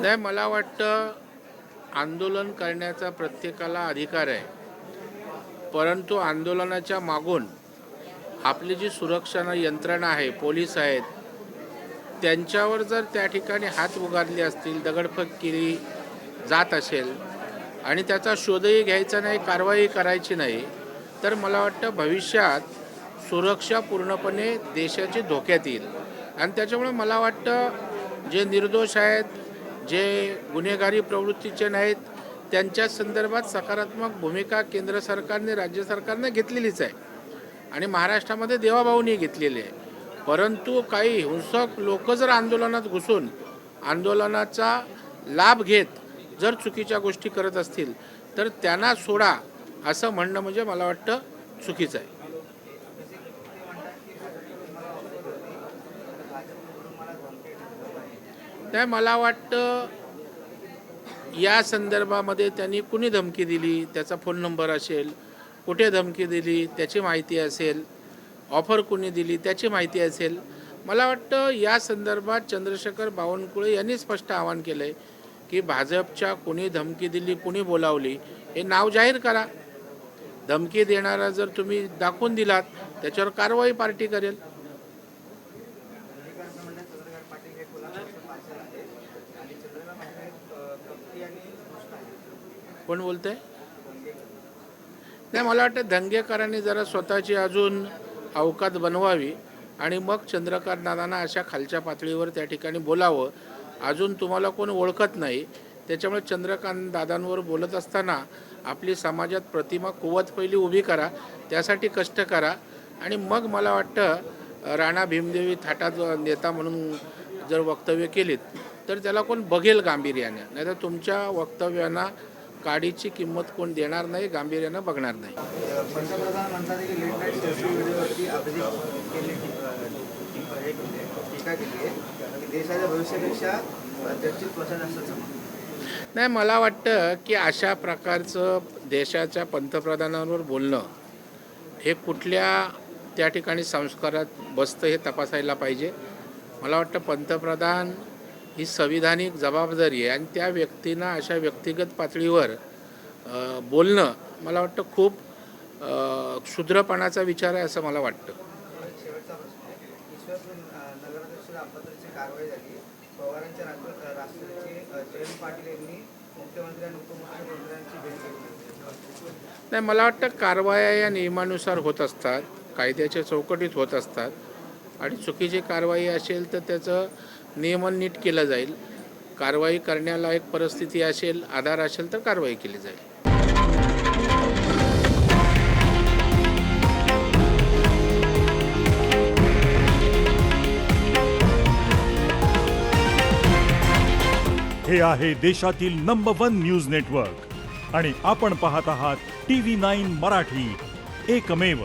नाही, मला वाटतं आंदोलन करण्याचा प्रत्येकाला अधिकार आहे, परंतु आंदोलनाच्या मागून आपली जी सुरक्षा यंत्रणा आहे, पोलीस आहेत, त्यांच्यावर जर त्या ठिकाणी हात उगारले असतील, दगडफेक केली जात असेल आणि त्याचा शोधही घ्यायचा नाही, कारवाई करायची नाही, तर मला वाटतं भविष्यात सुरक्षा पूर्णपणे देशाची धोक्यात येईल. आणि त्याच्यामुळे मला वाटतं जे निर्दोष आहेत, जे गुन्हेगारी प्रवृत्तीचे नाहीत, त्यांच्या संदर्भात सकारात्मक भूमिका केंद्र सरकारने, राज्य सरकारने घेतलेलीच आहे आणि महाराष्ट्रामध्ये देवाभाऊनी घेतलेली आहे. परंतु काही हिंसक लोक जर आंदोलनात घुसून आंदोलनाचा लाभ घेत जर चुकीच्या गोष्टी करत असतील तर त्यांना सोडा असं म्हणणं म्हणजे मला वाटतं चुकीचं आहे. नाही, मला वाटतं या संदर्भामध्ये त्यांनी कुणी धमकी दिली, त्याचा फोन नंबर असेल, कुठे धमकी दिली त्याची माहिती असेल, ऑफर कुणी दिली त्याची माहिती असेल. मला वाटतं या संदर्भात चंद्रशेखर बावनकुळे यांनी स्पष्ट आवाहन केलं आहे की भाजपच्या कुणी धमकी दिली, कुणी बोलावली हे नाव जाहीर करा. धमकी देणारा जर तुम्ही दाखवून दिलात त्याच्यावर कारवाई पार्टी करेल. कोण बोलतंय? नाही, मला वाटतं दंगेकरांनी जरा स्वतःची अजून अवकात बनवावी आणि मग चंद्रकांत दादांना अशा खालच्या पातळीवर त्या ठिकाणी बोलावं. अजून तुम्हाला कोण ओळखत नाही, त्याच्यामुळे चंद्रकांत दादांवर बोलत असताना आपली समाजात प्रतिमा कुवत पहिली उभी करा, त्यासाठी कष्ट करा आणि मग मला वाटतं राणा भीमदेवी थाटात नेता म्हणून जर वक्तव्य केलीत तर त्याला कोण बघेल गांभीर्याने, नाहीतर तुमच्या वक्तव्यांना काडीची किंमत कोण देणार नाही, गांभीर्यानं बघणार नाही. पंतप्रधान म्हणतात की लेट नाईट सोशल मीडियावरती टीका केली आहे की देशाच्या भविष्यापेक्षा चर्चित प्रचार असल्याचं. नाही, मला वाटतं की अशा प्रकारचं देशाच्या पंतप्रधानांवर बोलणं हे कुठल्या त्या ठिकाणी संस्कारात बसतं हे तपासायला पाहिजे. मला वाटतं पंतप्रधान ही संविधानिक जबाबदारी आहे आणि त्या व्यक्तींना अशा व्यक्तिगत पातळीवर बोलणं मला वाटतं खूप क्षुद्रपणाचा विचार आहे असं मला वाटतं. शेवटचा प्रश्न आहे, ईश्वरपूर नगराध्यक्ष अपराधाची कारवाई झाली. पवारांच्या राष्ट्रपती जयंत पाटील यांनी मुख्यमंत्री आणि उपमुख्यमंत्र्यांची भेट घेतली. नाही, मला वाटतं कारवाया या नियमानुसार होत असतात, कायद्याच्या चौकटीत होत असतात आणि चुकीची कारवाई असेल तर त्याचं नियमन नीट केलं जाईल. कारवाई करण्यालायक परिस्थिती असेल, आधार असेल तर कारवाई केली जाईल. हे आहे देशातील नंबर 1 न्यूज नेटवर्क आणि आपण पाहत आहात TV9 मराठी, एकमेव.